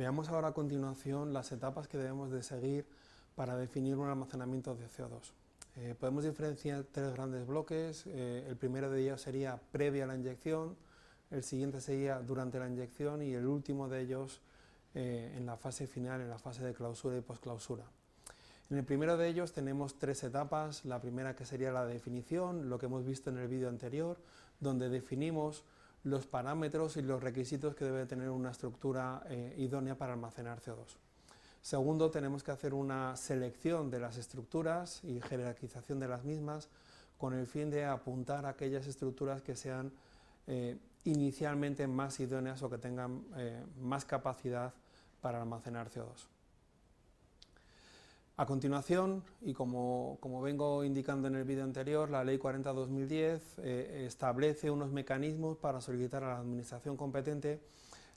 Veamos ahora a continuación las etapas que debemos de seguir para definir un almacenamiento de CO2. Podemos diferenciar tres grandes bloques. El primero de ellos sería previa a la inyección, el siguiente sería durante la inyección y el último de ellos en la fase final, en la fase de clausura y posclausura. En el primero de ellos tenemos tres etapas. La primera, que sería la definición, lo que hemos visto en el vídeo anterior, donde definimos los parámetros y los requisitos que debe tener una estructura idónea para almacenar CO2. Segundo, tenemos que hacer una selección de las estructuras y jerarquización de las mismas con el fin de apuntar a aquellas estructuras que sean inicialmente más idóneas o que tengan más capacidad para almacenar CO2. A continuación, y como vengo indicando en el vídeo anterior, la Ley 40/2010 establece unos mecanismos para solicitar a la administración competente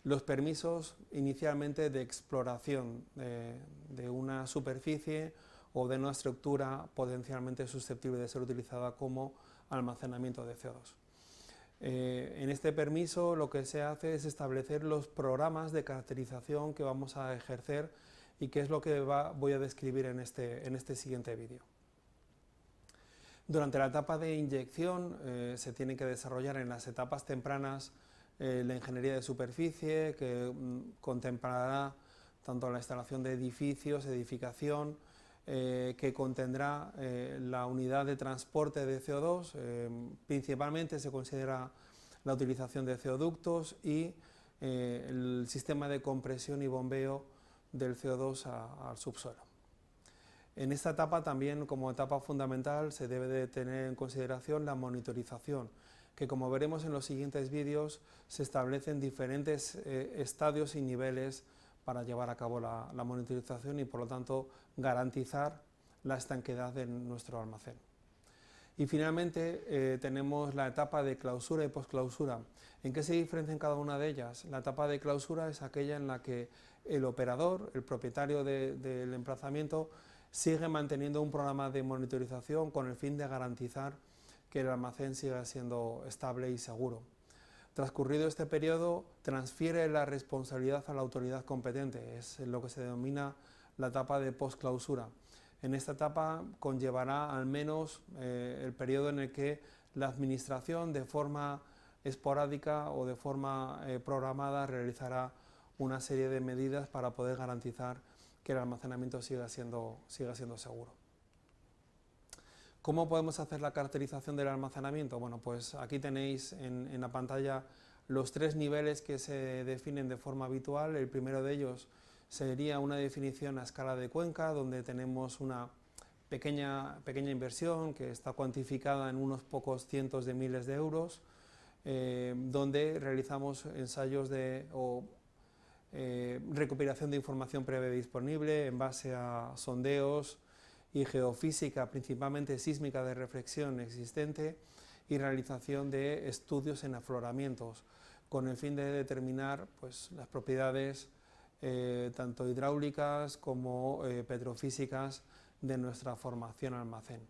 los permisos inicialmente de exploración de una superficie o de una estructura potencialmente susceptible de ser utilizada como almacenamiento de CO2. En este permiso lo que se hace es establecer los programas de caracterización que vamos a ejercer y que es lo que voy a describir en este siguiente vídeo. Durante la etapa de inyección se tiene que desarrollar en las etapas tempranas la ingeniería de superficie, que contemplará tanto la instalación de edificios, edificación, que contendrá la unidad de transporte de CO2, principalmente se considera la utilización de CO-ductos y el sistema de compresión y bombeo del CO2 al subsuelo. En esta etapa también, como etapa fundamental, se debe de tener en consideración la monitorización, que como veremos en los siguientes vídeos se establecen diferentes estadios y niveles para llevar a cabo la monitorización y por lo tanto garantizar la estanqueidad de nuestro almacén. Y finalmente tenemos la etapa de clausura y posclausura. ¿En qué se diferencian cada una de ellas? La etapa de clausura es aquella en la que el operador, el propietario del emplazamiento, sigue manteniendo un programa de monitorización con el fin de garantizar que el almacén siga siendo estable y seguro. Transcurrido este periodo, transfiere la responsabilidad a la autoridad competente, es lo que se denomina la etapa de posclausura. En esta etapa conllevará al menos el periodo en el que la administración, de forma esporádica o de forma programada, realizará una serie de medidas para poder garantizar que el almacenamiento siga siendo seguro. ¿Cómo podemos hacer la caracterización del almacenamiento? Bueno, pues aquí tenéis en la pantalla los tres niveles que se definen de forma habitual. El primero de ellos sería una definición a escala de Cuenca, donde tenemos una pequeña inversión que está cuantificada en unos pocos cientos de miles de euros, donde realizamos ensayos de recopilación de información previa disponible en base a sondeos y geofísica, principalmente sísmica de reflexión existente, y realización de estudios en afloramientos, con el fin de determinar pues, las propiedades tanto hidráulicas como petrofísicas de nuestra formación almacén.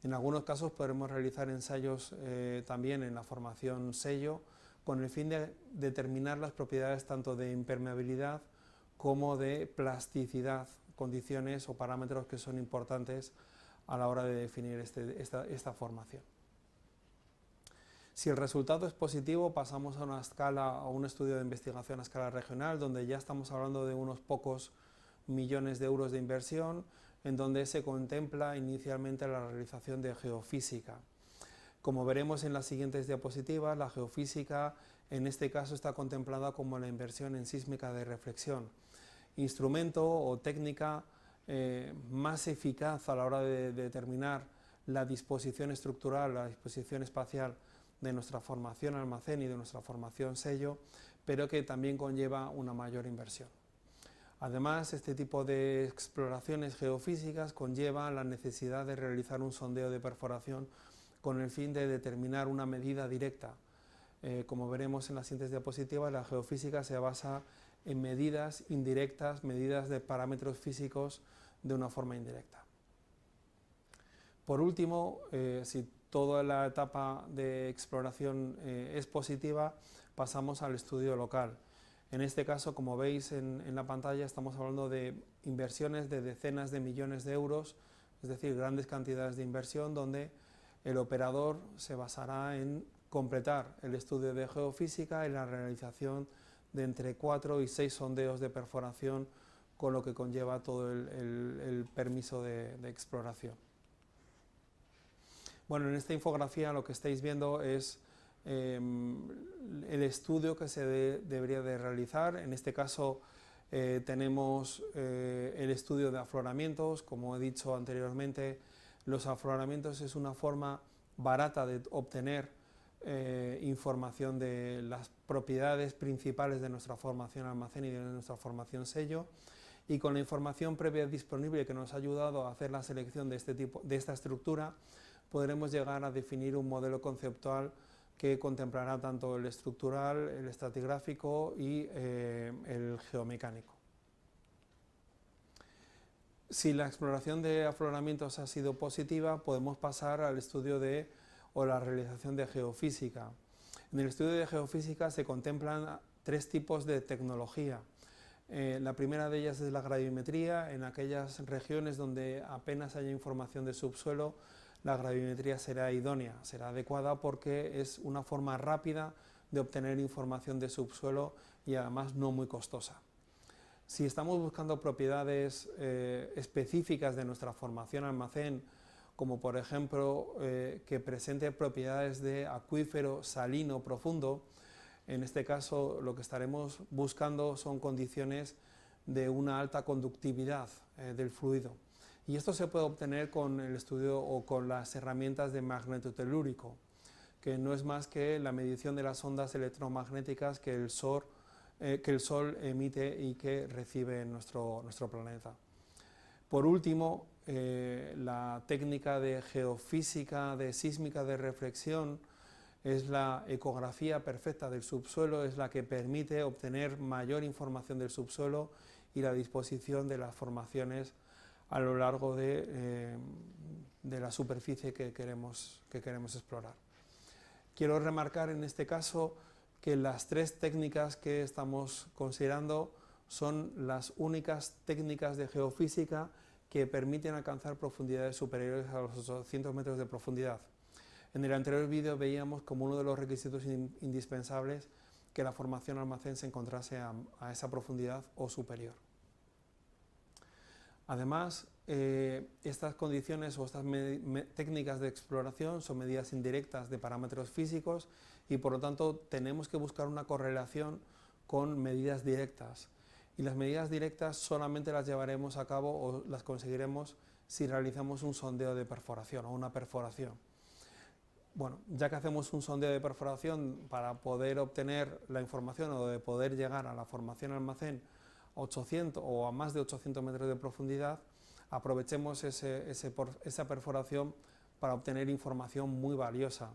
En algunos casos podremos realizar ensayos también en la formación sello, con el fin de determinar las propiedades tanto de impermeabilidad como de plasticidad, condiciones o parámetros que son importantes a la hora de definir esta formación. Si el resultado es positivo, pasamos a un estudio de investigación a escala regional, donde ya estamos hablando de unos pocos millones de euros de inversión, en donde se contempla inicialmente la realización de geofísica. Como veremos en las siguientes diapositivas, la geofísica en este caso está contemplada como la inversión en sísmica de reflexión, instrumento o técnica más eficaz a la hora de determinar la disposición estructural, la disposición espacial de nuestra formación almacén y de nuestra formación sello, pero que también conlleva una mayor inversión. Además, este tipo de exploraciones geofísicas conlleva la necesidad de realizar un sondeo de perforación con el fin de determinar una medida directa. Como veremos en las siguientes diapositivas, la geofísica se basa en medidas indirectas, medidas de parámetros físicos de una forma indirecta. Por último, si toda la etapa de exploración es positiva, pasamos al estudio local. En este caso, como veis en la pantalla, estamos hablando de inversiones de decenas de millones de euros, es decir, grandes cantidades de inversión donde el operador se basará en completar el estudio de geofísica y la realización de entre 4 y 6 sondeos de perforación, con lo que conlleva todo el permiso de exploración. Bueno, en esta infografía lo que estáis viendo es el estudio que se debería de realizar. En este caso tenemos el estudio de afloramientos. Como he dicho anteriormente, los afloramientos es una forma barata de obtener información de las propiedades principales de nuestra formación almacén y de nuestra formación sello, y con la información previa disponible que nos ha ayudado a hacer la selección de esta estructura, podremos llegar a definir un modelo conceptual que contemplará tanto el estructural, el estratigráfico y el geomecánico. Si la exploración de afloramientos ha sido positiva, podemos pasar al estudio o la realización de geofísica. En el estudio de geofísica se contemplan 3 tipos de tecnología. La primera de ellas es la gravimetría. En aquellas regiones donde apenas haya información de subsuelo, la gravimetría será idónea, será adecuada porque es una forma rápida de obtener información de subsuelo y además no muy costosa. Si estamos buscando propiedades específicas de nuestra formación almacén, como por ejemplo que presente propiedades de acuífero salino profundo, en este caso lo que estaremos buscando son condiciones de una alta conductividad del fluido. Y esto se puede obtener con el estudio o con las herramientas de magnetotelúrico, que no es más que la medición de las ondas electromagnéticas que el Sol emite y que recibe en nuestro planeta. Por último, la técnica de geofísica, de sísmica de reflexión, es la ecografía perfecta del subsuelo, es la que permite obtener mayor información del subsuelo y la disposición de las formaciones a lo largo de la superficie que queremos explorar. Quiero remarcar en este caso que las 3 técnicas que estamos considerando son las únicas técnicas de geofísica que permiten alcanzar profundidades superiores a los 800 metros de profundidad. En el anterior vídeo veíamos como uno de los requisitos indispensables que la formación almacén se encontrase a esa profundidad o superior. Además, estas condiciones o estas técnicas de exploración son medidas indirectas de parámetros físicos y por lo tanto tenemos que buscar una correlación con medidas directas. Y las medidas directas solamente las llevaremos a cabo o las conseguiremos si realizamos un sondeo de perforación o una perforación. Bueno, ya que hacemos un sondeo de perforación para poder obtener la información o de poder llegar a la formación almacén 800 o a más de 800 metros de profundidad, aprovechemos esa perforación para obtener información muy valiosa.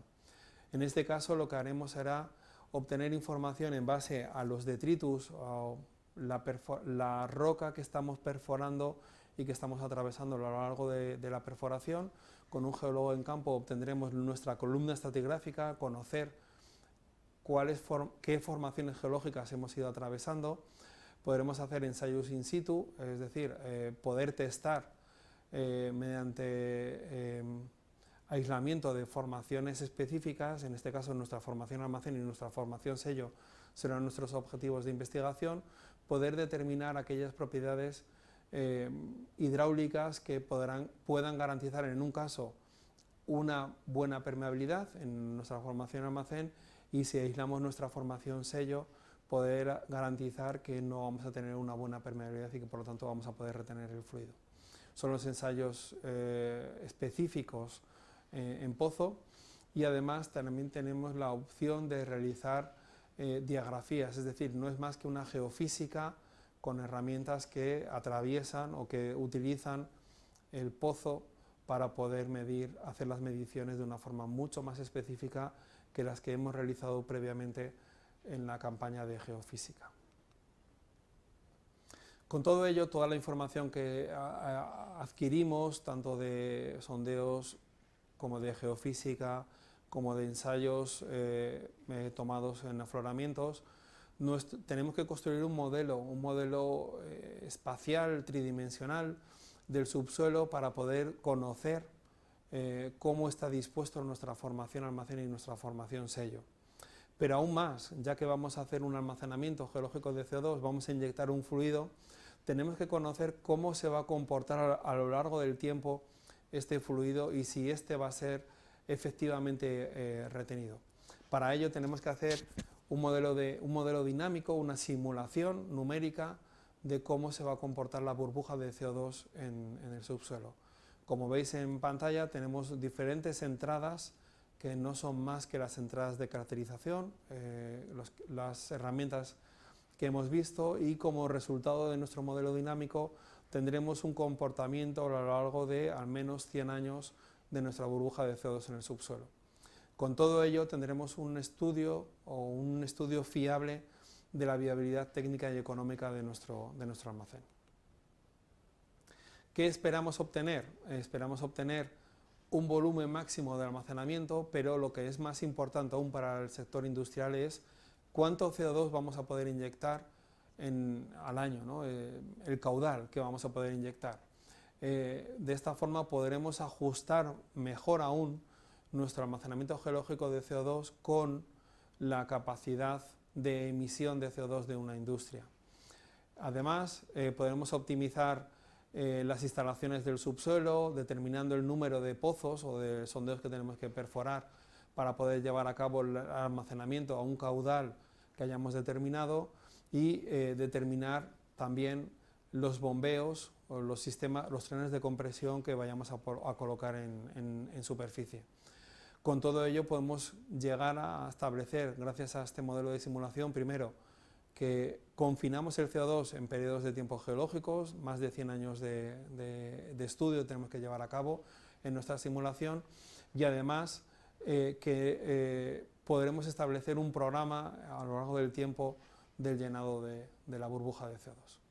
En este caso lo que haremos será obtener información en base a los detritus o la roca que estamos perforando y que estamos atravesando a lo largo de la perforación. Con un geólogo en campo obtendremos nuestra columna estratigráfica, conocer qué formaciones geológicas hemos ido atravesando. Podremos hacer ensayos in situ, es decir, poder testar mediante aislamiento de formaciones específicas. En este caso nuestra formación almacén y nuestra formación sello serán nuestros objetivos de investigación, poder determinar aquellas propiedades hidráulicas que puedan garantizar en un caso una buena permeabilidad en nuestra formación almacén, y si aislamos nuestra formación sello, poder garantizar que no vamos a tener una buena permeabilidad y que por lo tanto vamos a poder retener el fluido. Son los ensayos específicos en pozo, y además también tenemos la opción de realizar diagrafías, es decir, no es más que una geofísica con herramientas que atraviesan o que utilizan el pozo para poder hacer las mediciones de una forma mucho más específica que las que hemos realizado previamente en la campaña de geofísica. Con todo ello, toda la información que adquirimos, tanto de sondeos como de geofísica, como de ensayos tomados en afloramientos, tenemos que construir un modelo espacial, tridimensional del subsuelo para poder conocer cómo está dispuesto nuestra formación almacén y nuestra formación sello. Pero aún más, ya que vamos a hacer un almacenamiento geológico de CO2, vamos a inyectar un fluido, tenemos que conocer cómo se va a comportar a lo largo del tiempo este fluido y si este va a ser efectivamente retenido. Para ello tenemos que hacer un modelo dinámico, una simulación numérica de cómo se va a comportar la burbuja de CO2 en el subsuelo. Como veis en pantalla, tenemos diferentes entradas que no son más que las entradas de caracterización, las herramientas que hemos visto, y como resultado de nuestro modelo dinámico tendremos un comportamiento a lo largo de al menos 100 años de nuestra burbuja de CO2 en el subsuelo. Con todo ello tendremos un estudio fiable de la viabilidad técnica y económica de nuestro almacén. ¿Qué esperamos obtener? Esperamos obtener un volumen máximo de almacenamiento, pero lo que es más importante aún para el sector industrial es cuánto CO2 vamos a poder inyectar al año, ¿no? El caudal que vamos a poder inyectar. De esta forma podremos ajustar mejor aún nuestro almacenamiento geológico de CO2 con la capacidad de emisión de CO2 de una industria. Además, podremos optimizar las instalaciones del subsuelo, determinando el número de pozos o de sondeos que tenemos que perforar para poder llevar a cabo el almacenamiento a un caudal que hayamos determinado, y determinar también los bombeos o los trenes de compresión que vayamos a colocar en superficie. Con todo ello podemos llegar a establecer, gracias a este modelo de simulación, primero, que confinamos el CO2 en periodos de tiempo geológicos, más de 100 años de estudio tenemos que llevar a cabo en nuestra simulación, y además que podremos establecer un programa a lo largo del tiempo del llenado de la burbuja de CO2.